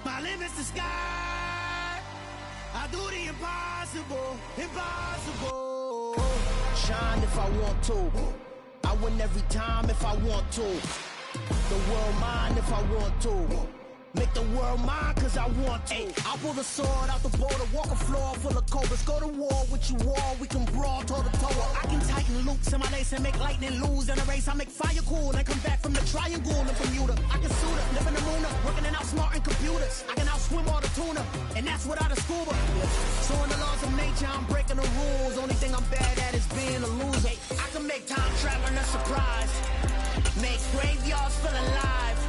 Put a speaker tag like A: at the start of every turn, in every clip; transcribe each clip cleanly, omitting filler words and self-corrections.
A: My limit's the sky. I do the impossible, impossible. Shine if I want to. I win every time if I want to. The world mine if I want to. Make the world mine cause I want to. I pull the sword out the border, walk a floor full of cobras. Go to war with you all, we can brawl toe to toe. I can tighten loops in my lace and make lightning lose in a race. I make fire cool and come back from the triangle in Bermuda. I can suit up, live in the moon up, working and outsmarting computers. I can outswim all the tuna, and that's without a scuba. So in the laws of nature, I'm breaking the rules. Only thing I'm bad at is being a loser. I can make time traveling a surprise. Make graveyards feel alive.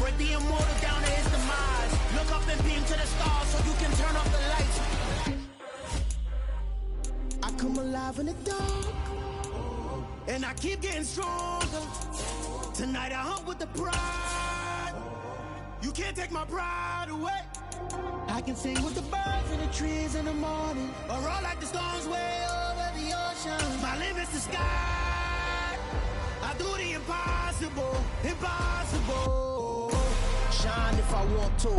A: Break the immortal down to his demise. Look up and beam to the stars so you can turn off the lights. I come alive in the dark, and I keep getting stronger. Tonight I hunt with the pride. You can't take my pride away. I can sing with the birds and the trees in the morning, or roll like the storms way over the ocean. My limit's the sky. I do the impossible, impossible. Shine if I want to.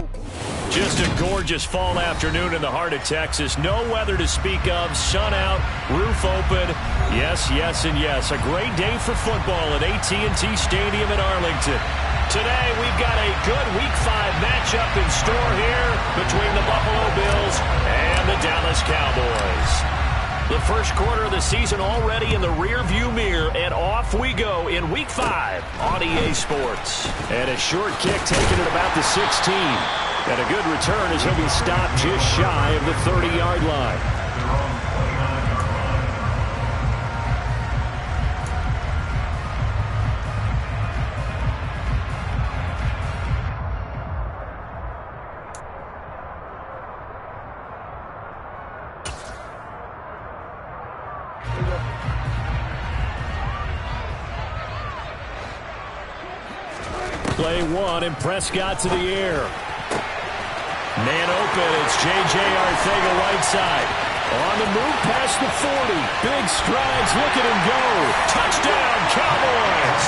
B: Just a gorgeous fall afternoon in the heart of Texas. No weather to speak of. Sun out, roof open. Yes, yes, and yes. A great day for football at AT&T Stadium in Arlington. Today, we've got a good Week 5 matchup in store here between the Buffalo Bills and the Dallas Cowboys. The first quarter of the season already in the rearview mirror, and off we go in Week 5 on EA Sports. And a short kick taken at about the 16. And a good return as he'll be stopped just shy of the 30-yard line. Play one, and Prescott to the air. Man open, it's J.J. Arcega-Whiteside. On the move past the 40. Big strides, look at him go. Touchdown, Cowboys!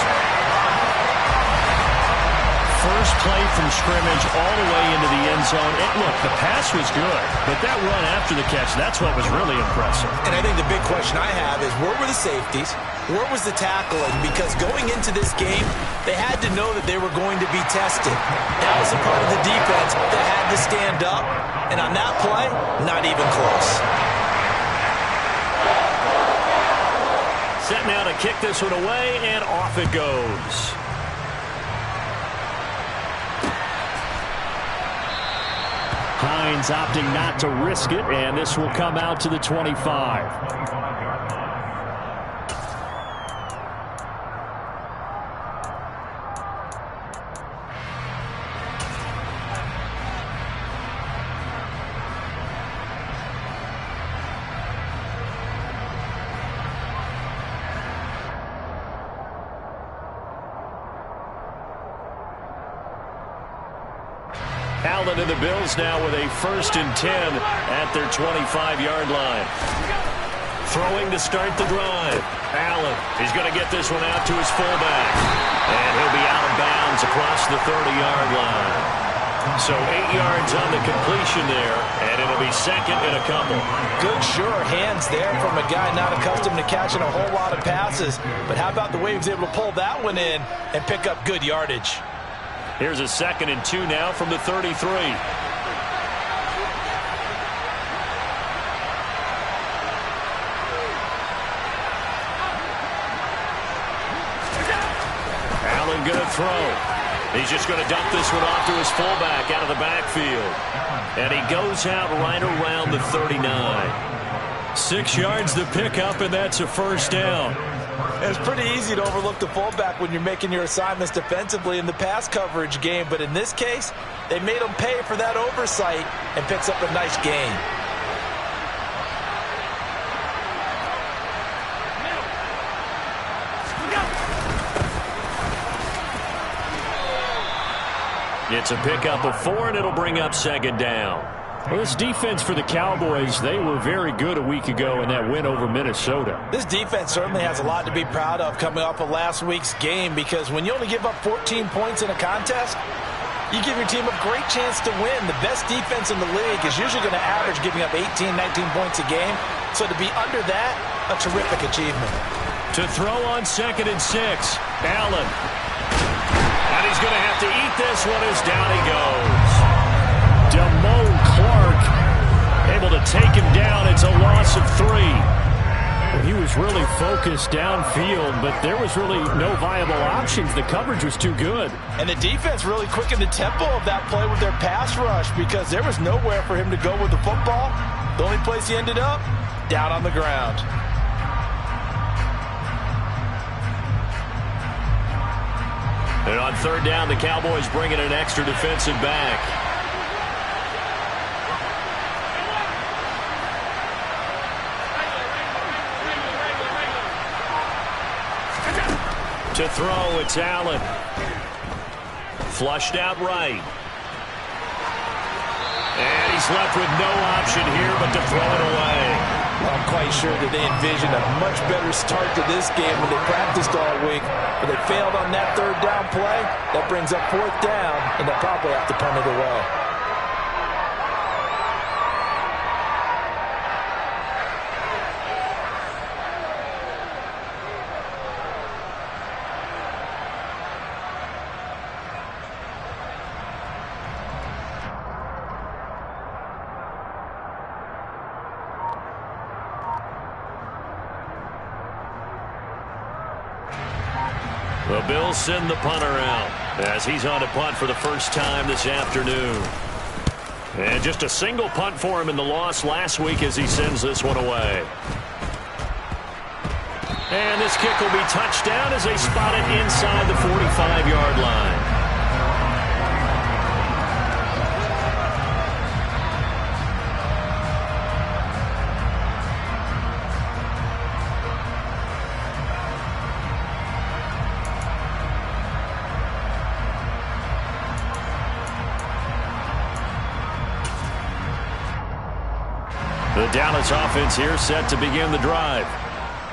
B: First play from scrimmage all the way into the end zone. And look, the pass was good, but that run after the catch, that's what was really impressive.
C: And I think the big question I have is, where were the safeties? Where was the tackling? Because going into this game, they had to know that they were going to be tested. That was a part of the defense that had to stand up. And on that play, not even close.
B: Set now to kick this one away, and off it goes. Hines opting not to risk it, and this will come out to the 25. Allen and the Bills now with a 1st and 10 at their 25-yard line. Throwing to start the drive. Allen, he's going to get this one out to his fullback. And he'll be out of bounds across the 30-yard line. So 8 yards on the completion there, and it'll be second and a couple.
C: Good, sure hands there from a guy not accustomed to catching a whole lot of passes. But how about the way he was able to pull that one in and pick up good yardage?
B: Here's a 2nd and 2 now from the 33. Allen going to throw. He's just going to dump this one off to his fullback out of the backfield. And he goes out right around the 39. 6 yards to pick up, and that's a first down.
C: It's pretty easy to overlook the fullback when you're making your assignments defensively in the pass coverage game, but in this case, they made him pay for that oversight and picks up a nice gain.
B: It's a pickup of 4, and it'll bring up 2nd down. Well, this defense for the Cowboys, they were very good a week ago in that win over Minnesota.
C: This defense certainly has a lot to be proud of coming off of last week's game, because when you only give up 14 points in a contest, you give your team a great chance to win. The best defense in the league is usually going to average giving up 18, 19 points a game. So to be under that, a terrific achievement.
B: To throw on 2nd and 6, Allen. And he's going to have to eat this one as down he goes. Damone Clark able to take him down. It's a loss of 3. Well, he was really focused downfield, but there was really no viable options. The coverage was too good.
C: And the defense really quickened the tempo of that play with their pass rush because there was nowhere for him to go with the football. The only place he ended up, down on the ground.
B: And on 3rd down, the Cowboys bring in an extra defensive back. To throw, it's Allen. Flushed out right. And he's left with no option here but to throw it away.
C: I'm quite sure that they envisioned a much better start to this game when they practiced all week. But they failed on that 3rd down play. That brings up 4th down, and they'll probably have to punt it away.
B: The Bills send the punter out as he's on a punt for the first time this afternoon. And just a single punt for him in the loss last week as he sends this one away. And this kick will be touched down as they spot it inside the 45-yard line. The Dallas offense here set to begin the drive.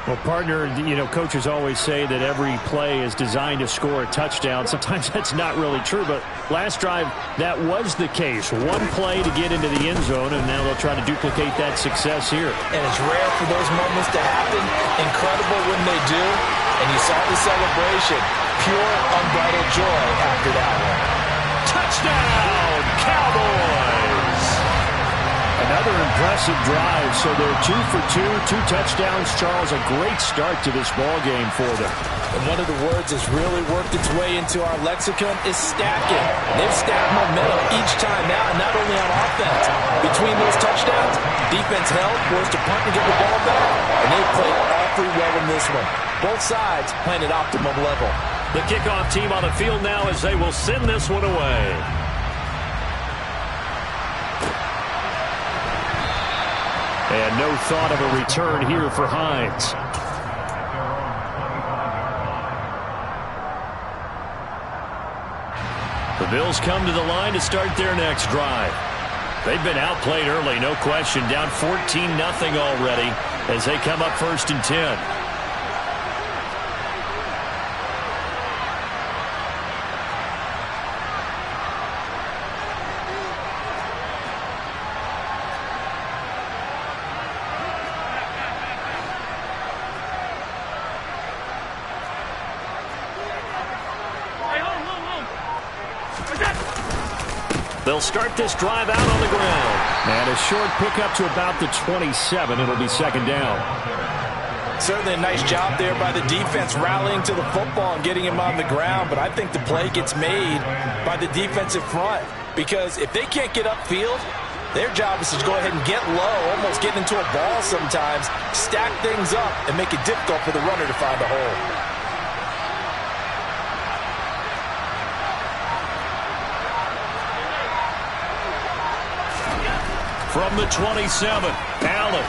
D: Well, partner, coaches always say that every play is designed to score a touchdown. Sometimes that's not really true, but last drive, that was the case. One play to get into the end zone, and now they'll try to duplicate that success here.
C: And it's rare for those moments to happen. Incredible when they do. And you saw the celebration. Pure, unbridled joy after that one.
B: Touchdown, Cowboys!
D: Another impressive drive, so they're 2 for 2, 2 touchdowns. Charles, a great start to this ball game for them.
C: And one of the words that's really worked its way into our lexicon is stacking. They've stacked momentum each time now, and not only on offense. Between those touchdowns, defense held, forced to punt and get the ball back, and they played awfully well in this one. Both sides playing at optimum level.
B: The kickoff team on the field now as they will send this one away. And no thought of a return here for Hines. The Bills come to the line to start their next drive. They've been outplayed early, no question. Down 14-0 already as they come up 1st and 10. They'll start this drive out on the ground.
D: And a short pickup to about the 27. It'll be 2nd down.
C: Certainly a nice job there by the defense rallying to the football and getting him on the ground. But I think the play gets made by the defensive front. Because if they can't get upfield, their job is to go ahead and get low, almost get into a ball sometimes, stack things up, and make it difficult for the runner to find a hole.
B: From the 27, Allen.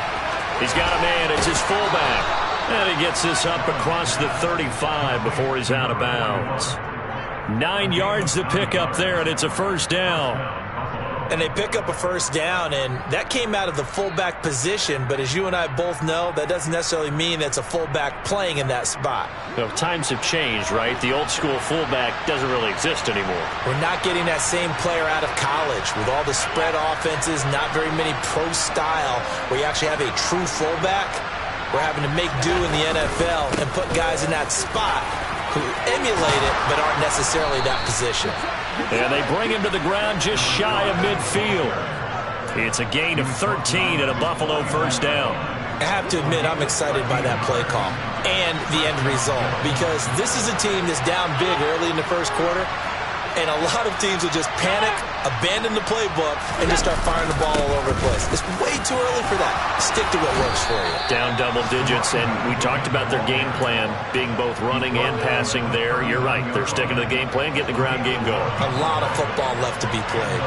B: He's got a man. It's his fullback. And he gets this up across the 35 before he's out of bounds. 9 yards to pick up there, and it's a 1st down.
C: And they pick up a first down, and that came out of the fullback position. But as you and I both know, that doesn't necessarily mean that's a fullback playing in that spot.
B: Well, times have changed, right? The old school fullback doesn't really exist anymore.
C: We're not getting that same player out of college with all the spread offenses, not very many pro style where you actually have a true fullback. We're having to make do in the NFL and put guys in that spot who emulate it but aren't necessarily that position.
B: And they bring him to the ground just shy of midfield. It's a gain of 13 and a Buffalo first down.
C: I have to admit, I'm excited by that play call and the end result, because this is a team that's down big early in the first quarter, and a lot of teams will just panic, abandon the playbook, and just start firing the ball all over the place. It's way too early for that. Stick to what works for you.
B: Down double digits, and we talked about their game plan being both running and passing there. You're right. They're sticking to the game plan, getting the ground game going.
C: A lot of football left to be played.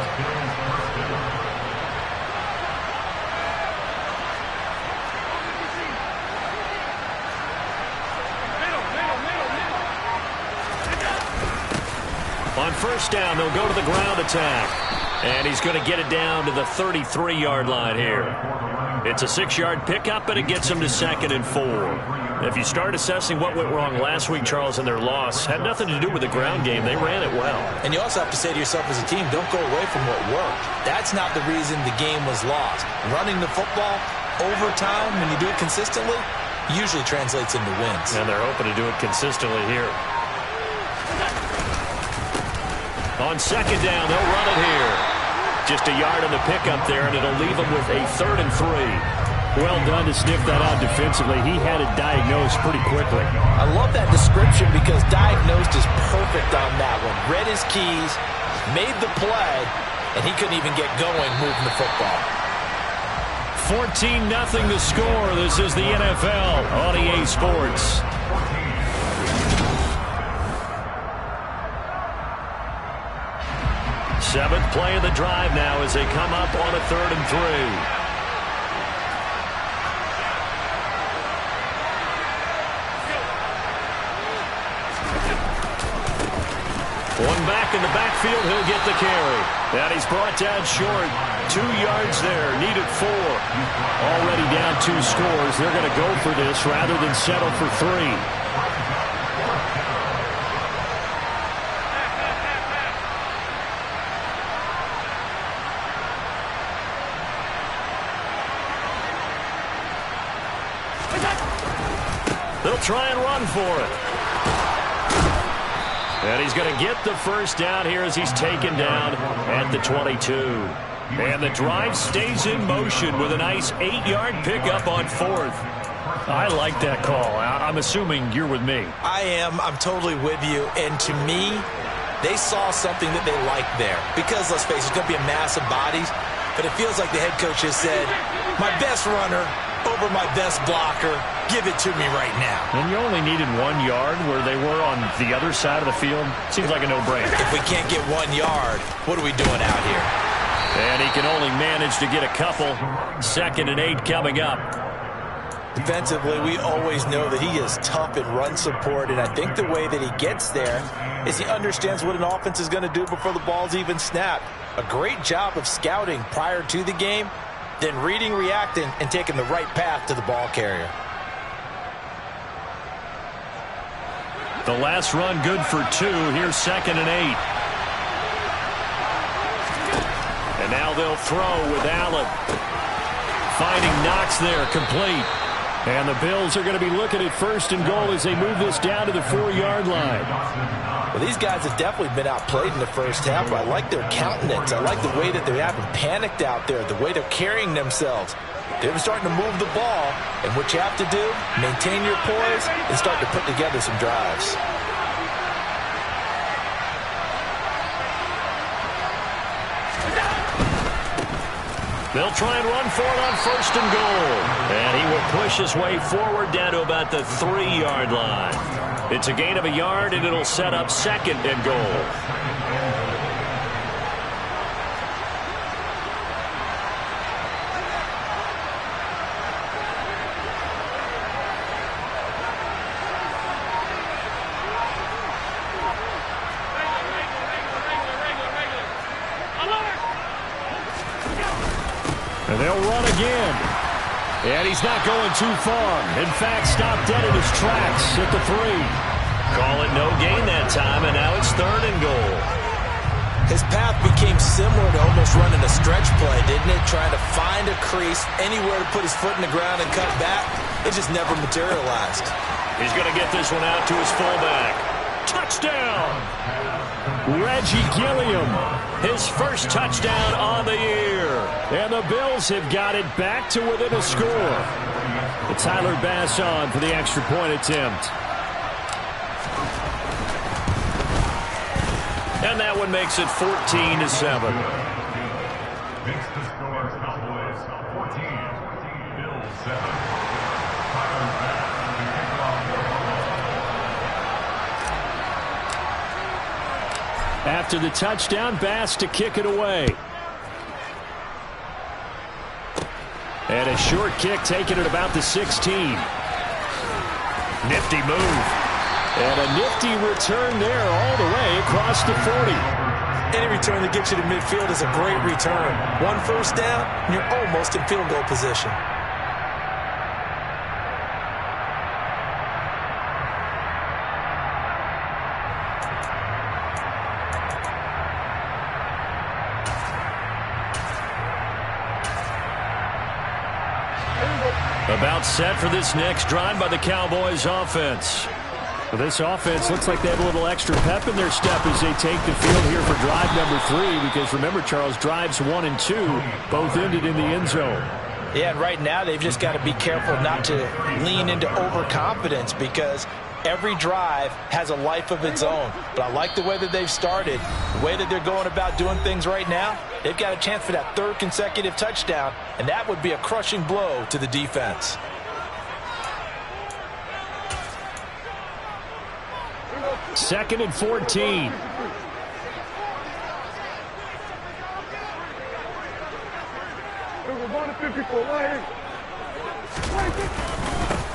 B: On first down, they'll go to the ground attack. And he's going to get it down to the 33-yard line here. It's a 6-yard pickup, and it gets him to 2nd and 4. If you start assessing what went wrong last week, Charles, in their loss, had nothing to do with the ground game. They ran it well.
C: And you also have to say to yourself as a team, don't go away from what worked. That's not the reason the game was lost. Running the football over time, when you do it consistently, usually translates into wins.
B: And they're hoping to do it consistently here. On second down, they'll run it here. Just a yard on the pickup there, and it'll leave them with a 3rd and 3.
D: Well done to sniff that out defensively. He had it diagnosed pretty quickly.
C: I love that description because diagnosed is perfect on that one. Read his keys, made the play, and he couldn't even get going moving the football.
B: 14-0 the score. This is the NFL on EA Sports. Seventh play of the drive now as they come up on a 3rd and 3. One back in the backfield, he'll get the carry. And he's brought down short. 2 yards there, needed 4. Already down 2 scores. They're going to go for this rather than settle for 3. They'll try and run for it. And he's going to get the first down here as he's taken down at the 22. And the drive stays in motion with a nice 8-yard pickup on 4th. I like that call. I'm assuming you're with me.
C: I am. I'm totally with you. And to me, they saw something that they liked there. Because, let's face it, it's going to be a mass of bodies. But it feels like the head coach has said, my best runner over my best blocker, give it to me right now.
D: And you only needed 1 yard where they were on the other side of the field. Seems like a no-brainer.
C: If we can't get 1 yard, what are we doing out here?
B: And he can only manage to get a couple. 2nd and 8 coming up.
C: Defensively, we always know that he is tough in run support, and I think the way that he gets there is he understands what an offense is going to do before the ball's even snapped. A great job of scouting prior to the game, then reading, reacting, and taking the right path to the ball carrier.
B: The last run good for 2. Here's 2nd and 8. And now they'll throw with Allen. Finding Knox there, complete. And the Bills are going to be looking at 1st and goal as they move this down to the 4-yard line.
C: Well, these guys have definitely been outplayed in the first half, but I like their countenance. I like the way that they haven't panicked out there, the way they're carrying themselves. They're starting to move the ball, and what you have to do, maintain your poise and start to put together some drives.
B: They'll try and run for it on 1st and goal. And he will push his way forward down to about the 3-yard line. It's a gain of a yard, and it'll set up 2nd and goal. And they'll run again. And he's not going too far. In fact, stopped dead in his tracks at the 3. Call it no gain that time, and now it's 3rd and goal.
C: His path became similar to almost running a stretch play, didn't it? Trying to find a crease, anywhere to put his foot in the ground and cut back. It just never materialized.
B: He's going to get this one out to his fullback. Touchdown! Reggie Gilliam, his first touchdown on the year. And the Bills have got it back to within a score. But Tyler Bass on for the extra point attempt. And that one makes it 14-7.
E: Makes the score Cowboys 14, Bills 7. Tyler Bass to kick off.
B: After the touchdown, Bass to kick it away. And a short kick taken at about the 16. Nifty move. And a nifty return there all the way across the 40.
C: Any return that gets you to midfield is a great return. 1 first down, and you're almost in field goal position.
B: About set for this next drive by the Cowboys offense. Well, this offense looks like they have a little extra pep in their step as they take the field here for drive number 3. Because remember, Charles, drives 1 and 2 both ended in the end zone.
C: Yeah, and right now they've just got to be careful not to lean into overconfidence because every drive has a life of its own. But I like the way that they've started, the way that they're going about doing things right now. They've got a chance for that 3rd consecutive touchdown, and that would be a crushing blow to the defense.
B: Second and 14.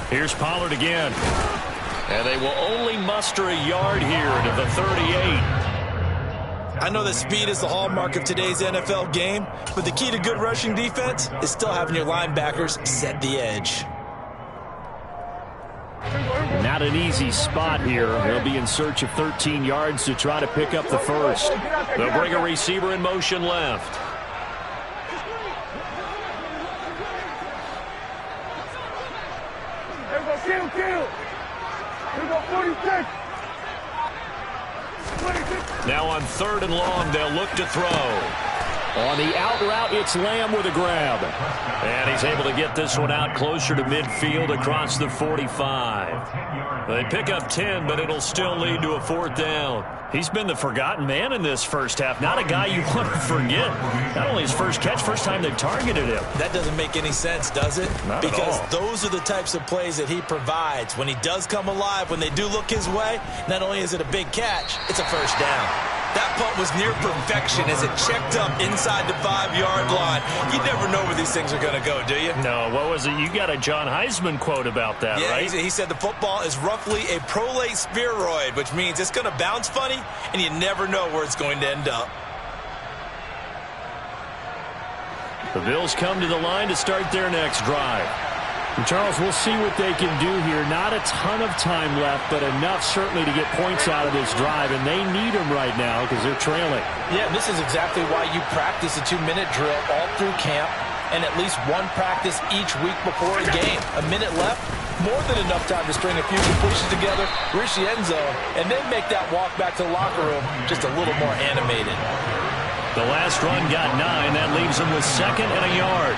B: Here's Pollard again. And they will only muster a yard here to the 38.
C: I know that speed is the hallmark of today's NFL game, but the key to good rushing defense is still having your linebackers set the edge.
B: Not an easy spot here. They'll be in search of 13 yards to try to pick up the first. They'll bring a receiver in motion left. Now on 3rd and long, they'll look to throw. On the out route, it's Lamb with a grab. And he's able to get this one out closer to midfield across the 45. They pick up 10, but it'll still lead to a 4th down. He's been the forgotten man in this first half. Not a guy you want to forget. Not only his first catch, first time they've targeted him.
C: That doesn't make any sense, does it?
B: Not
C: because
B: at all.
C: Those are the types of plays that he provides. When he does come alive, when they do look his way, not only is it a big catch, it's a first down. That punt was near perfection as it checked up inside the 5-yard line. You never know where these things are going to go, do you?
B: No, what was it? You got a John Heisman quote about that,
C: yeah,
B: right?
C: He said the football is roughly a prolate spheroid, which means it's going to bounce funny, and you never know where it's going to end up.
B: The Bills come to the line to start their next drive. And Charles, we'll see what they can do here. Not a ton of time left, but enough certainly to get points out of this drive, and they need them right now because they're trailing.
C: Yeah, this is exactly why you practice a 2-minute drill all through camp and at least one practice each week before a game. A minute left, more than enough time to string a few completions together, reach the end zone, and then make that walk back to the locker room just a little more animated.
B: The last run got 9. That leaves them with 2nd and a yard.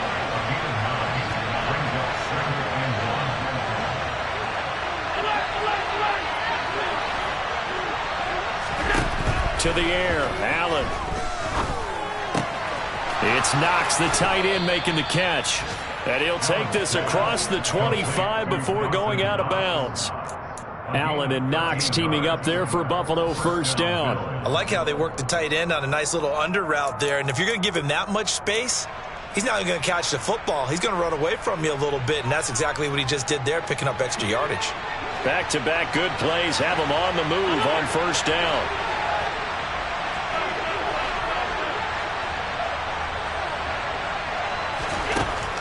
B: To the air, Allen. It's Knox, the tight end, making the catch. And he'll take this across the 25 before going out of bounds. Allen and Knox teaming up there for a Buffalo first down.
C: I like how they work the tight end on a nice little under route there. And if you're going to give him that much space, he's not going to catch the football. He's going to run away from you a little bit, and that's exactly what he just did there, picking up extra yardage.
B: Back-to-back good plays have him on the move on first down.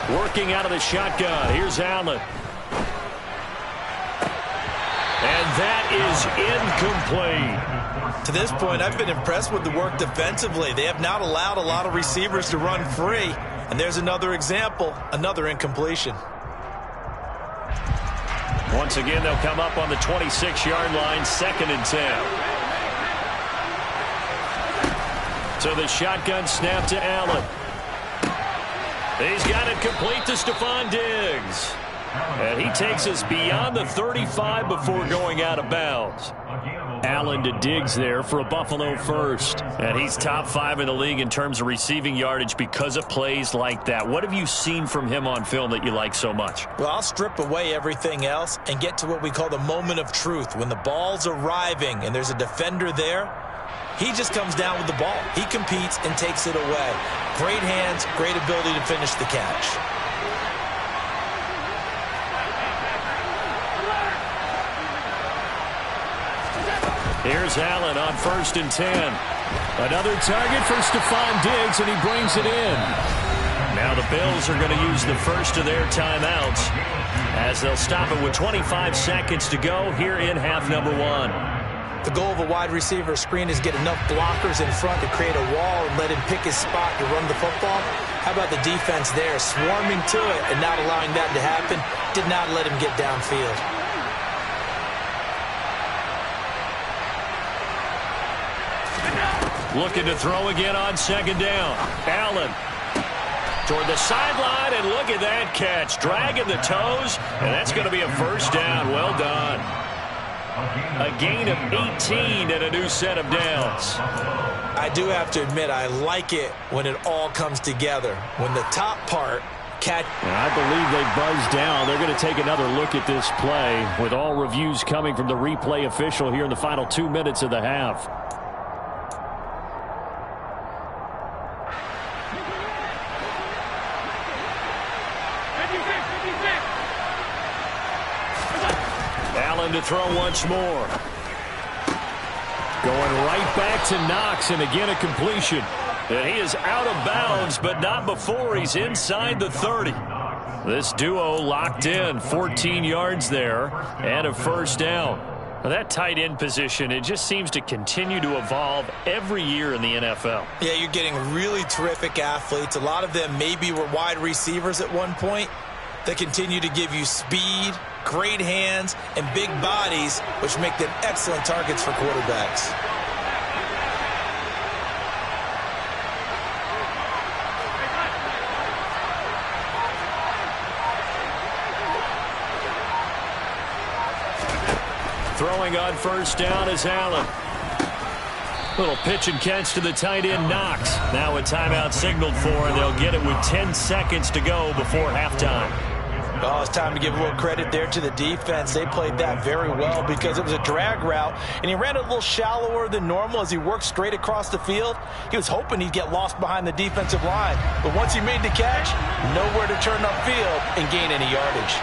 B: Working out of the shotgun. Here's Allen. And that is incomplete.
C: To this point, I've been impressed with the work defensively. They have not allowed a lot of receivers to run free. And there's another example, another incompletion.
B: Once again, they'll come up on the 26-yard line, 2nd and 10. So the shotgun snap to Allen. He's got it complete to Stephon Diggs. And he takes us beyond the 35 before going out of bounds. Allen to Diggs there for a Buffalo first. And he's top 5 in the league in terms of receiving yardage because of plays like that. What have you seen from him on film that you like so much?
C: Well, I'll strip away everything else and get to what we call the moment of truth. When the ball's arriving and there's a defender there, he just comes down with the ball. He competes and takes it away. Great hands, great ability to finish the catch.
B: Here's Allen on 1st and 10. Another target for Stephon Diggs, and he brings it in. Now the Bills are going to use the first of their timeouts as they'll stop it with 25 seconds to go here in half number 1.
C: The goal of a wide receiver screen is get enough blockers in front to create a wall and let him pick his spot to run the football. How about the defense there, swarming to it and not allowing that to happen? Did not let him get downfield.
B: Looking to throw again on 2nd down. Allen toward the sideline, and look at that catch. Dragging the toes, and that's going to be a 1st down. Well done. A gain of 18 and a new set of downs.
C: I do have to admit, I like it when it all comes together. When the top part catch.
D: I believe they buzzed down. They're going to take another look at this play with all reviews coming from the replay official here in the final 2 minutes of the half.
B: To throw once more. Going right back to Knox, and again a completion. And he is out of bounds, but not before he's inside the 30. This duo locked in, 14 yards there, and a 1st down. Now that tight end position, it just seems to continue to evolve every year in the NFL.
C: Yeah, you're getting really terrific athletes. A lot of them maybe were wide receivers at one point. They continue to give you speed, great hands, and big bodies, which make them excellent targets for quarterbacks.
B: Throwing on 1st down is Allen. Little pitch and catch to the tight end, Knox. Now a timeout signaled for, and they'll get it with 10 seconds to go before halftime.
C: Oh, it's time to give a little credit there to the defense. They played that very well because it was a drag route, and he ran a little shallower than normal as he worked straight across the field. He was hoping he'd get lost behind the defensive line, but once he made the catch, nowhere to turn upfield and gain any yardage.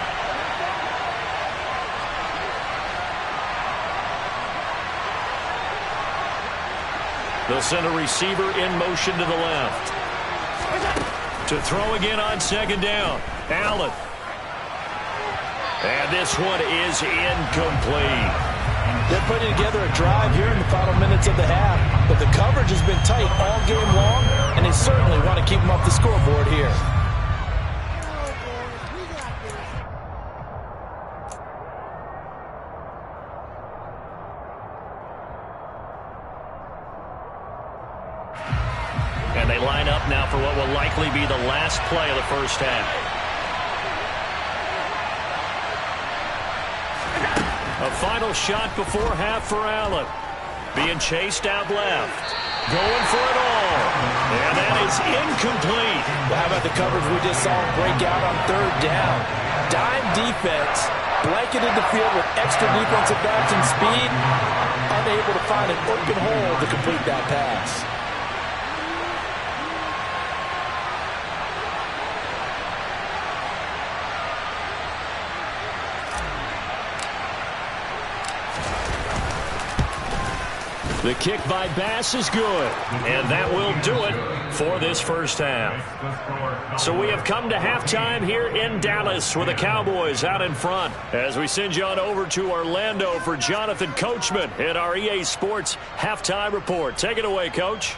B: They'll send a receiver in motion to the left. To throw again on 2nd down. Allen. And this one is incomplete.
C: They're putting together a drive here in the final minutes of the half, but the coverage has been tight all game long, and they certainly want to keep them off the scoreboard here.
B: And they line up now for what will likely be the last play of the 1st half. A final shot before half for Allen. Being chased out left. Going for it all. And that is incomplete.
C: Well, how about the coverage we just saw him break out on 3rd down? Dime defense, blanketed the field with extra defensive backs and speed. Unable to find an open hole to complete that pass.
B: The kick by Bass is good. And that will do it for this first half. So we have come to halftime here in Dallas with the Cowboys out in front. As we send you on over to Orlando for Jonathan Coachman in our EA Sports Halftime Report. Take it away, Coach.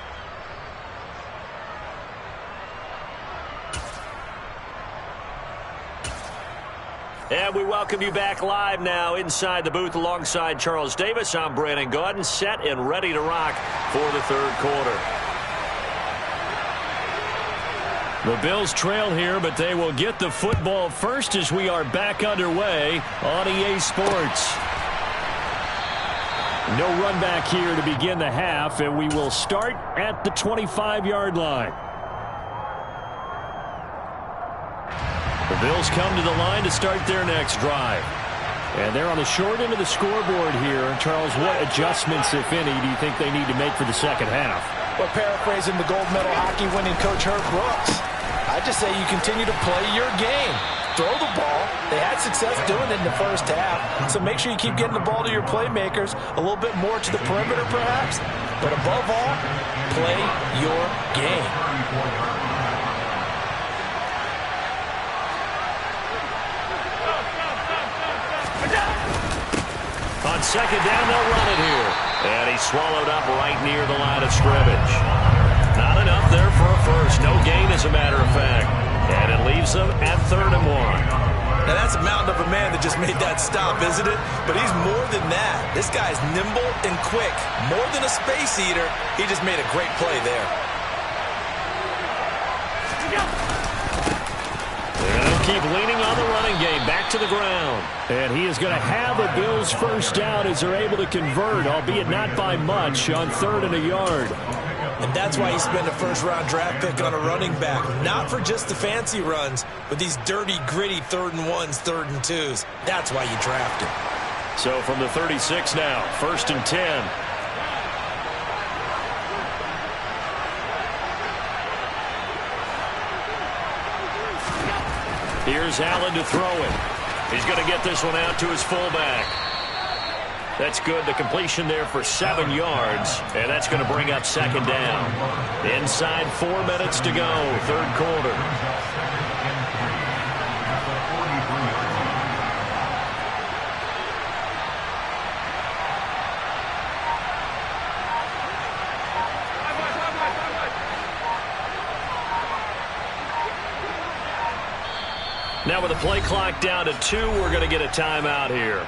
B: And we welcome you back live now inside the booth alongside Charles Davis. I'm Brandon Gaudin, set and ready to rock for the third quarter. The Bills trail here, but they will get the football first as we are back underway on EA Sports. No run back here to begin the half, and we will start at the 25-yard line. The Bills come to the line to start their next drive. And they're on the short end of the scoreboard here. Charles, what adjustments, if any, do you think they need to make for the second half?
C: Well, paraphrasing the gold medal hockey winning coach Herb Brooks, I just say you continue to play your game. Throw the ball. They had success doing it in the first half. So make sure you keep getting the ball to your playmakers, a little bit more to the perimeter perhaps. But above all, play your game.
B: On second down, they'll run it here. And he's swallowed up right near the line of scrimmage. Not enough there for a first. No gain, as a matter of fact. And it leaves them at 3rd and 1.
C: Now, that's a mountain of a man that just made that stop, isn't it? But he's more than that. This guy's nimble and quick. More than a space eater. He just made a great play there.
B: Keep leaning on the running game. Back to the ground.
D: And he is going to have a Bills first down as they're able to convert, albeit not by much, on 3rd and a yard.
C: And that's why you spend a first-round draft pick on a running back. Not for just the fancy runs, but these dirty, gritty 3rd and 1s, 3rd and 2s. That's why you draft him.
B: So from the 36 now, 1st and 10. Here's Allen to throw it. He's going to get this one out to his fullback. That's good. The completion there for 7 yards, and that's going to bring up 2nd down. Inside 4 minutes to go, 3rd quarter. Now with the play clock down to 2, we're going to get a timeout here.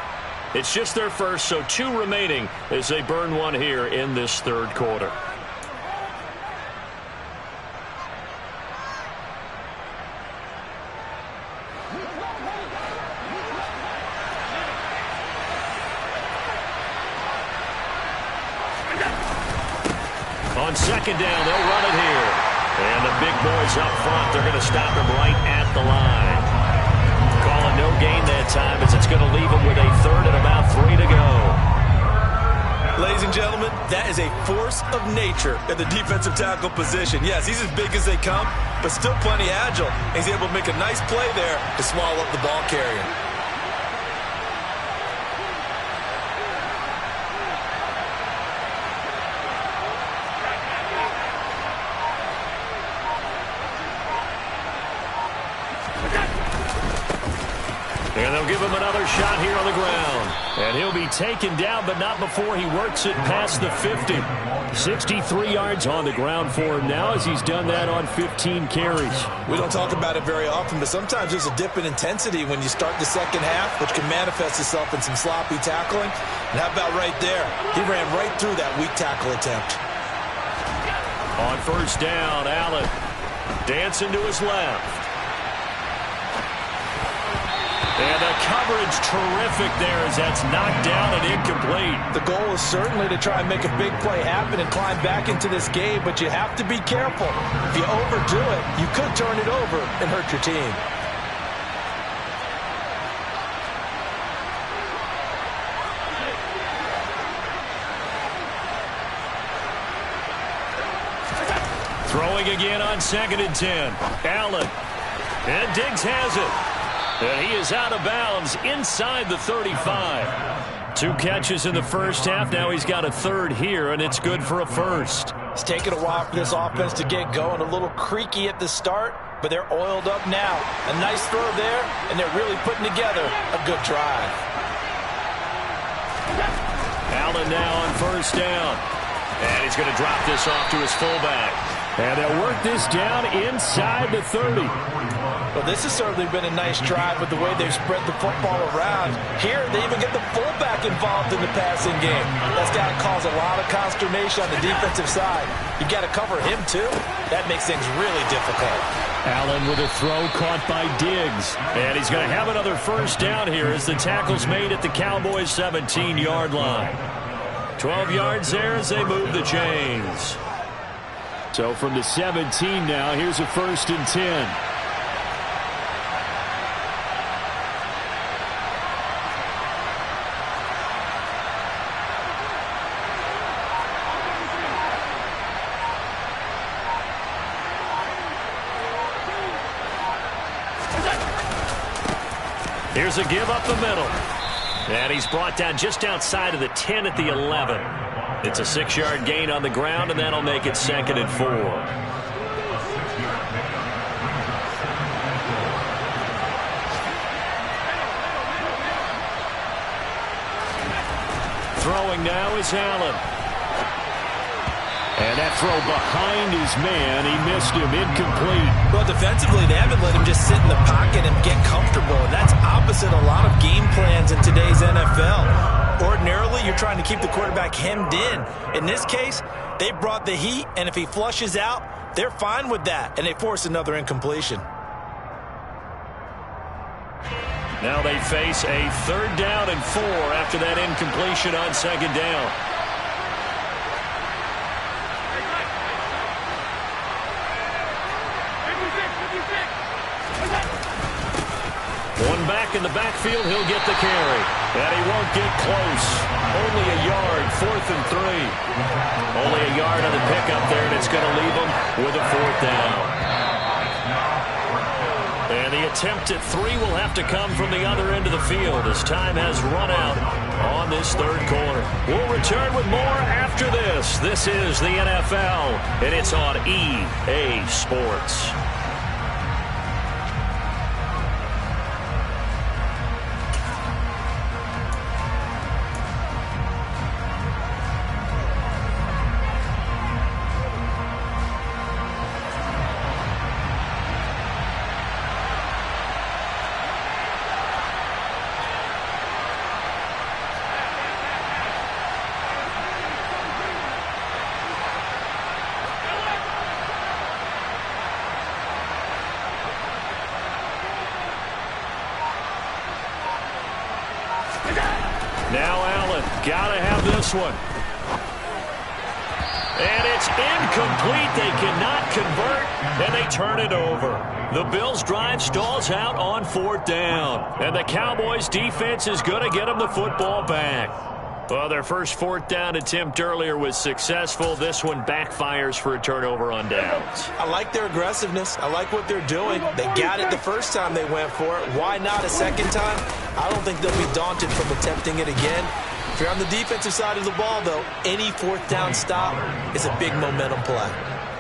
B: It's just their first, so 2 remaining as they burn one here in this 3rd quarter. On 2nd down, they'll run it here. And the big boys up front, they're going to stop him right at the line. Calling no gain that time as it's going to leave him with a 3rd and about 3 to go.
C: Ladies and gentlemen, that is a force of nature at the defensive tackle position. Yes, he's as big as they come, but still plenty agile. He's able to make a nice play there to swallow up the ball carrier.
B: And they'll give him another shot here on the ground. And he'll be taken down, but not before he works it past the 50. 63 yards on the ground for him now as he's done that on 15 carries.
C: We don't talk about it very often, but sometimes there's a dip in intensity when you start the second half, which can manifest itself in some sloppy tackling. And how about right there? He ran right through that weak tackle attempt.
B: On 1st down, Allen dancing to his left. And the coverage terrific there as that's knocked down and incomplete.
C: The goal is certainly to try and make a big play happen and climb back into this game, but you have to be careful. If you overdo it, you could turn it over and hurt your team.
B: Throwing again on 2nd and 10. Allen. And Diggs has it. And he is out of bounds inside the 35. 2 catches in the first half. Now he's got a third here, and it's good for a first.
C: It's taken a while for this offense to get going. A little creaky at the start, but they're oiled up now. A nice throw there, and they're really putting together a good drive.
B: Allen now on first down. And he's going to drop this off to his fullback.
D: And they'll work this down inside the 30.
C: Well, this has certainly been a nice drive with the way they've spread the football around. Here, they even get the fullback involved in the passing game. That's got to cause a lot of consternation on the defensive side. You got to cover him, too. That makes things really difficult.
D: Allen with a throw caught by Diggs.
B: And he's going to have another first down here as the tackle's made at the Cowboys' 17-yard line. 12 yards there as they move the chains.
D: So from the 17 now, here's a 1st and 10.
B: Here's a give up the middle. And he's brought down just outside of the 10 at the 11. It's a 6-yard gain on the ground, and that'll make it 2nd and 4. Throwing now is Allen.
D: And that throw behind his man, he missed him, incomplete.
C: Well, defensively, they haven't let him just sit in the pocket and get comfortable, and that's opposite a lot of game plans in today's NFL. Ordinarily, you're trying to keep the quarterback hemmed in. In this case, they brought the heat, and if he flushes out, they're fine with that, and they force another incompletion.
B: Now they face a 3rd down and 4 after that incompletion on 2nd down. One back in the backfield, he'll get the carry. And he won't get close. Only a yard, 4th and 3. Only a yard on the pickup there, and it's going to leave him with a 4th down. And the attempt at 3 will have to come from the other end of the field as time has run out on this 3rd quarter. We'll return with more after this. This is the NFL, and it's on EA Sports. Now Allen, gotta have this one. And it's incomplete. They cannot convert, and they turn it over. The Bills' drive stalls out on 4th down. And the Cowboys' defense is going to get them the football back. Well, their first 4th down attempt earlier was successful. This one backfires for a turnover on downs.
C: I like their aggressiveness. I like what they're doing. They got it the first time they went for it. Why not a second time? I don't think they'll be daunted from attempting it again. If you're on the defensive side of the ball, though, any 4th down stop is a big momentum play.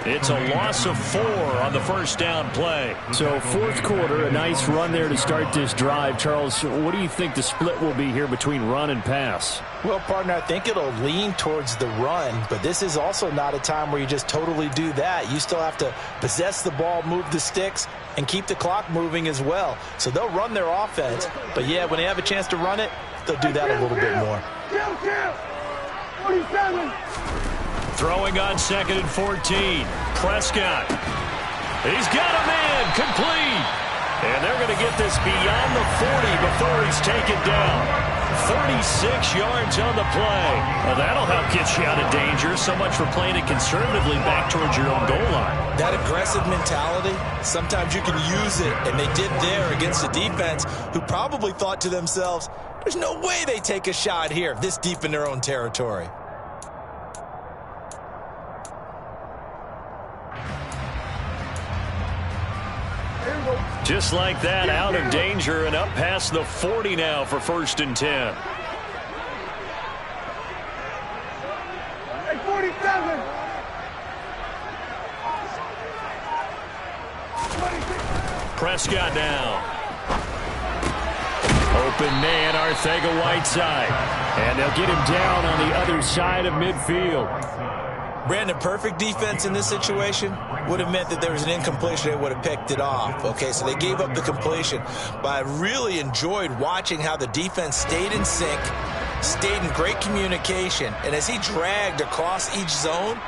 B: It's a loss of 4 on the first down play.
D: So 4th quarter, a nice run there to start this drive. Charles, what do you think the split will be here between run and pass?
C: Well, partner, I think it'll lean towards the run, but this is also not a time where you just totally do that. You still have to possess the ball, move the sticks, and keep the clock moving as well. So they'll run their offense, but yeah, when they have a chance to run it, they'll do that a little bit more.
E: 47.
B: Throwing on 2nd and 14. Prescott. He's got a man. Complete. And they're going to get this beyond the 40 before he's taken down. 36 yards on the play. Well, that'll help get you out of danger. So much for playing it conservatively back towards your own goal line.
C: That aggressive mentality, sometimes you can use it, and they did there against a defense who probably thought to themselves, there's no way they take a shot here this deep in their own territory.
B: Just like that, out of danger and up past the 40 now for 1st and 10. Prescott now. Open man, Arcega-Whiteside. And they'll get him down on the other side of midfield.
C: Brandon, perfect defense in this situation would have meant that there was an incompletion. They would have picked it off. Okay, so they gave up the completion. But I really enjoyed watching how the defense stayed in sync, stayed in great communication. And as he dragged across each zone,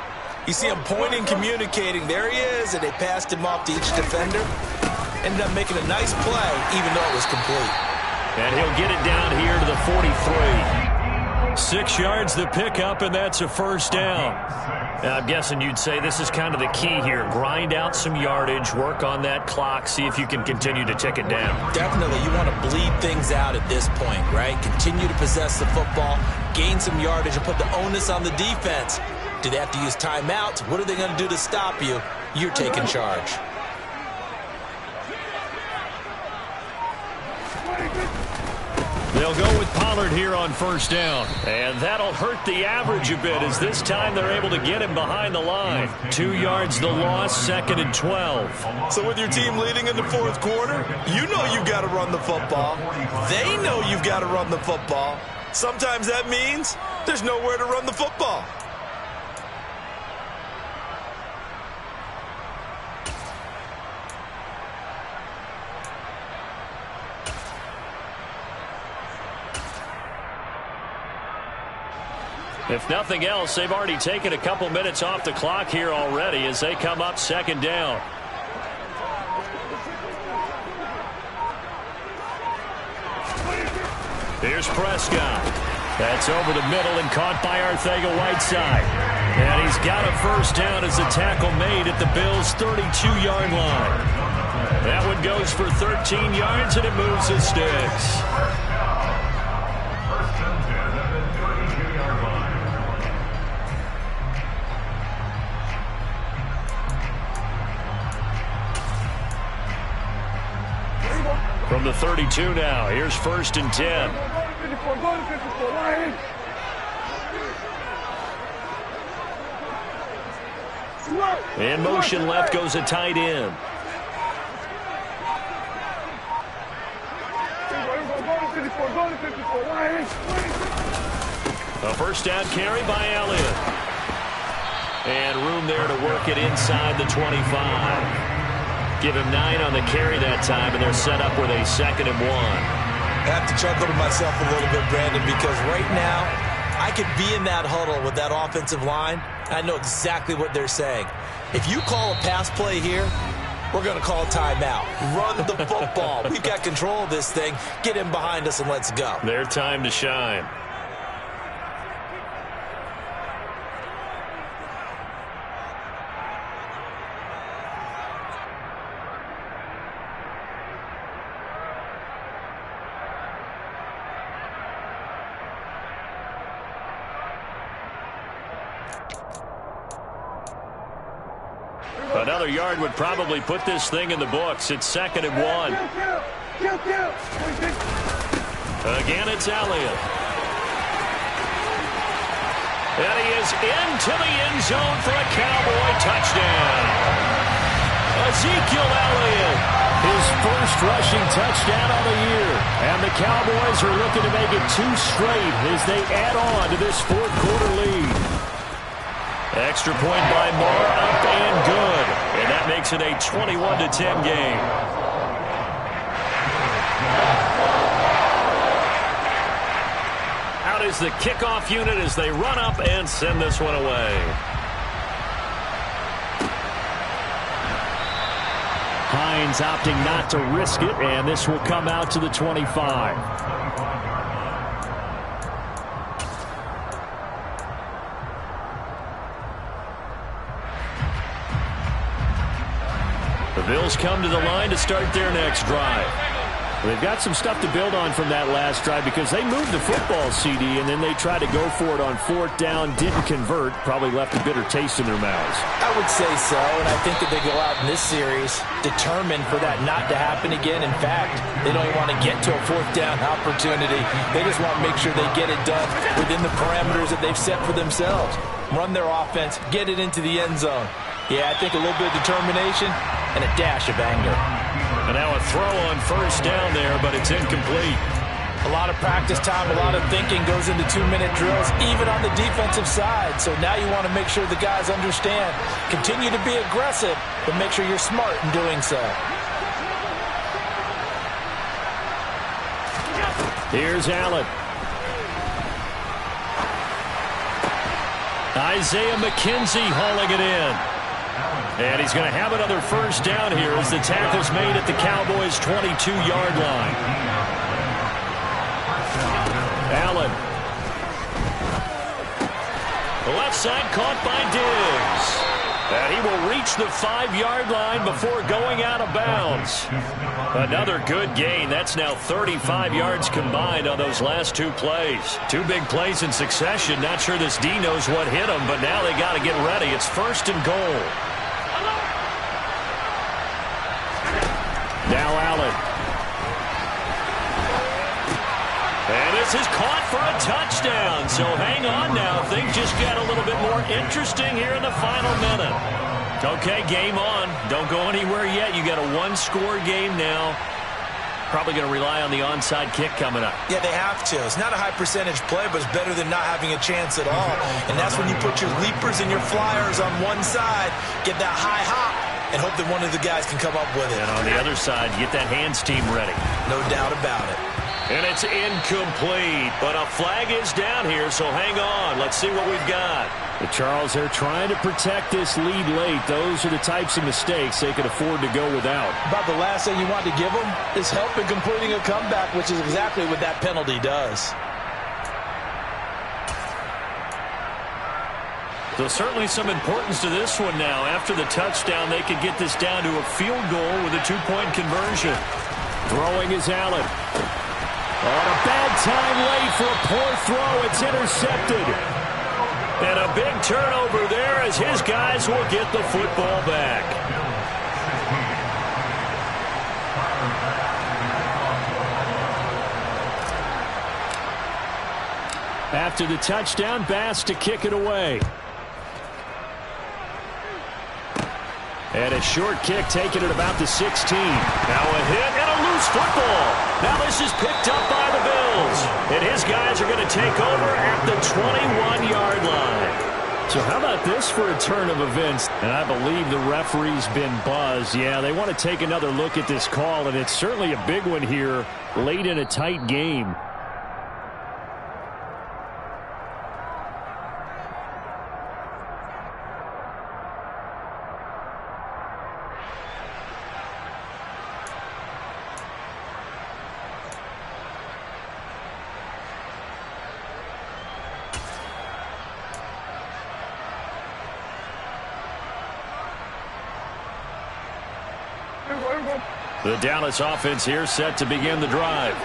C: you see him pointing, communicating. There he is, and they passed him off to each defender. Ended up making a nice play, even though it was complete.
B: And he'll get it down here to the 43. 6 yards the pickup, and that's a first down. I'm guessing you'd say this is kind of the key here. Grind out some yardage, work on that clock, see if you can continue to tick it down.
C: Definitely, you want to bleed things out at this point, right? Continue to possess the football, gain some yardage, and put the onus on the defense. Do they have to use timeouts? What are they going to do to stop you? You're taking charge.
B: They'll go with Pollard here on first down. And that'll hurt the average a bit as this time they're able to get him behind the line. 2 yards the loss, 2nd and 12.
C: So with your team leading in the fourth quarter, you know you've got to run the football. They know you've got to run the football. Sometimes that means there's nowhere to run the football.
B: If nothing else, they've already taken a couple minutes off the clock here already as they come up 2nd down. Here's Prescott. That's over the middle and caught by Arcega-Whiteside. And he's got a first down as the tackle made at the Bills' 32-yard line. That one goes for 13 yards, and it moves the sticks. From the 32 now, here's 1st and 10. In motion left goes a tight end. A first down carry by Elliott. And room there to work it inside the 25. Give him 9 on the carry that time, and they're set up with a 2nd and 1.
C: I have to chuckle to myself a little bit, Brandon, because right now I could be in that huddle with that offensive line. I know exactly what they're saying. If you call a pass play here, we're going to call a timeout. Run the football. We've got control of this thing. Get him behind us and let's go.
B: Their time to shine. Another yard would probably put this thing in the books. It's 2nd and 1. Again, it's Elliott. And he is into the end zone for a Cowboy touchdown. Ezekiel Elliott, his first rushing touchdown of the year. And the Cowboys are looking to make it 2 straight as they add on to this fourth quarter lead. Extra point by Moore, up and good. And that makes it a 21-10 game. Out is the kickoff unit as they run up and send this one away. Hines opting not to risk it, and this will come out to the 25. The Bills come to the line to start their next drive. They've got some stuff to build on from that last drive because they moved the football, CD, and then they tried to go for it on 4th down, didn't convert, probably left a bitter taste in their mouths.
C: I would say so, and I think that they go out in this series determined for that not to happen again. In fact, they don't even want to get to a 4th down opportunity. They just want to make sure they get it done within the parameters that they've set for themselves. Run their offense, get it into the end zone. Yeah, I think a little bit of determination and a dash of anger.
B: And now a throw on first down there, but it's incomplete.
C: A lot of practice time, a lot of thinking goes into 2-minute drills, even on the defensive side. So now you want to make sure the guys understand. Continue to be aggressive, but make sure you're smart in doing so.
B: Here's Allen. Isaiah McKenzie hauling it in. And he's going to have another first down here as the tackle's made at the Cowboys' 22-yard line. Allen. The left side caught by Diggs. And he will reach the 5-yard line before going out of bounds. Another good gain. That's now 35 yards combined on those last 2 plays. 2 big plays in succession. Not sure this D knows what hit him, but now they got to get ready. It's 1st and goal. Now Allen. And this is caught for a touchdown. So hang on now. Things just got a little bit more interesting here in the final minute. Okay, game on. Don't go anywhere yet. You got a 1-score game now. Probably going to rely on the onside kick coming up.
C: Yeah, they have to. It's not a high percentage play, but it's better than not having a chance at all. And that's when you put your leapers and your flyers on one side, get that high hop, and hope that one of the guys can come up with it.
B: And on the other side, get that hands team ready.
C: No doubt about it.
B: And it's incomplete, but a flag is down here, so hang on. Let's see what we've got.
D: But Charles, they're trying to protect this lead late. Those are the types of mistakes they could afford to go without.
C: About the last thing you want to give them is help in completing a comeback, which is exactly what that penalty does.
B: So certainly some importance to this one now. After the touchdown, they could get this down to a field goal with a 2-point conversion.
D: Throwing is Allen. On a bad time late for a poor throw. It's intercepted.
B: And a big turnover there as his guys will get the football back.
D: After the touchdown, Bass to kick it away. And a short kick taken at about the 16.
B: Now a hit and a loose football. Now this is picked up by the Bills. And his guys are going to take over at the 21-yard line.
D: So how about this for a turn of events? And I believe the referee's been buzzed. Yeah, they want to take another look at this call, and it's certainly a big one here late in a tight game.
B: The Dallas offense here set to begin the drive.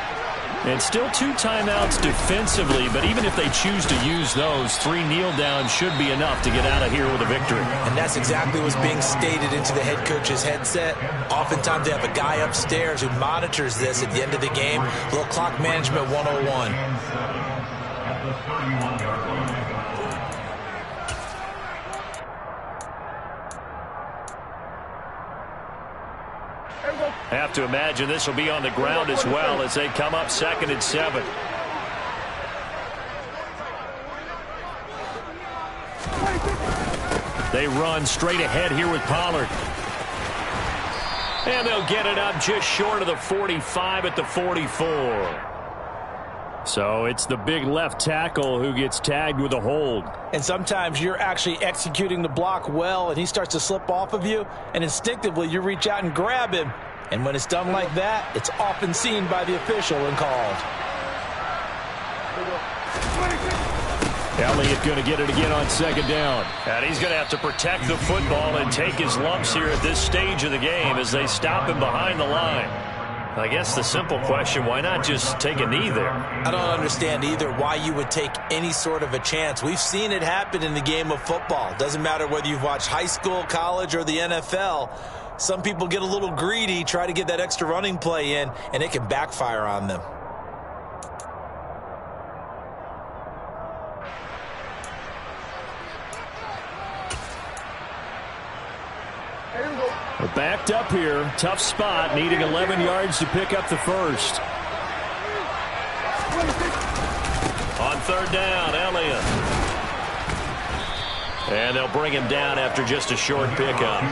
D: And still 2 timeouts defensively, but even if they choose to use those, 3 kneel downs should be enough to get out of here with a victory.
C: And that's exactly what's being stated into the head coach's headset. Oftentimes they have a guy upstairs who monitors this at the end of the game. A little clock management 101.
E: At the 31-yard line.
B: Have to imagine this will be on the ground as well as they come up 2nd and 7. They run straight ahead here with Pollard. And they'll get it up just short of the 45 at the 44.
D: So it's the big left tackle who gets tagged with a hold.
C: And sometimes you're actually executing the block well, and he starts to slip off of you, and instinctively you reach out and grab him. And when it's done like that, it's often seen by the official and called.
D: Elliott going to get it again on 2nd down.
B: And he's going to have to protect the football and take his lumps here at this stage of the game as they stop him behind the line. I guess the simple question, why not just take a knee there?
C: I don't understand either why you would take any sort of a chance. We've seen it happen in the game of football. Doesn't matter whether you've watched high school, college, or the NFL. Some people get a little greedy, try to get that extra running play in, and it can backfire on them.
D: backed up here. Tough spot, needing 11 yards to pick up the first.
B: On third down, Elliott. And they'll bring him down after just a short pickup.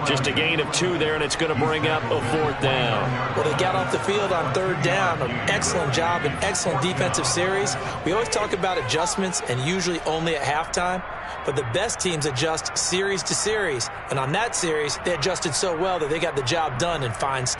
B: Just a gain of 2 there, and it's going to bring up a 4th down.
C: Well, they got off the field on third down. An excellent job, an excellent defensive series. We always talk about adjustments, and usually only at halftime. But the best teams adjust series to series. And on that series, they adjusted so well that they got the job done in fine style.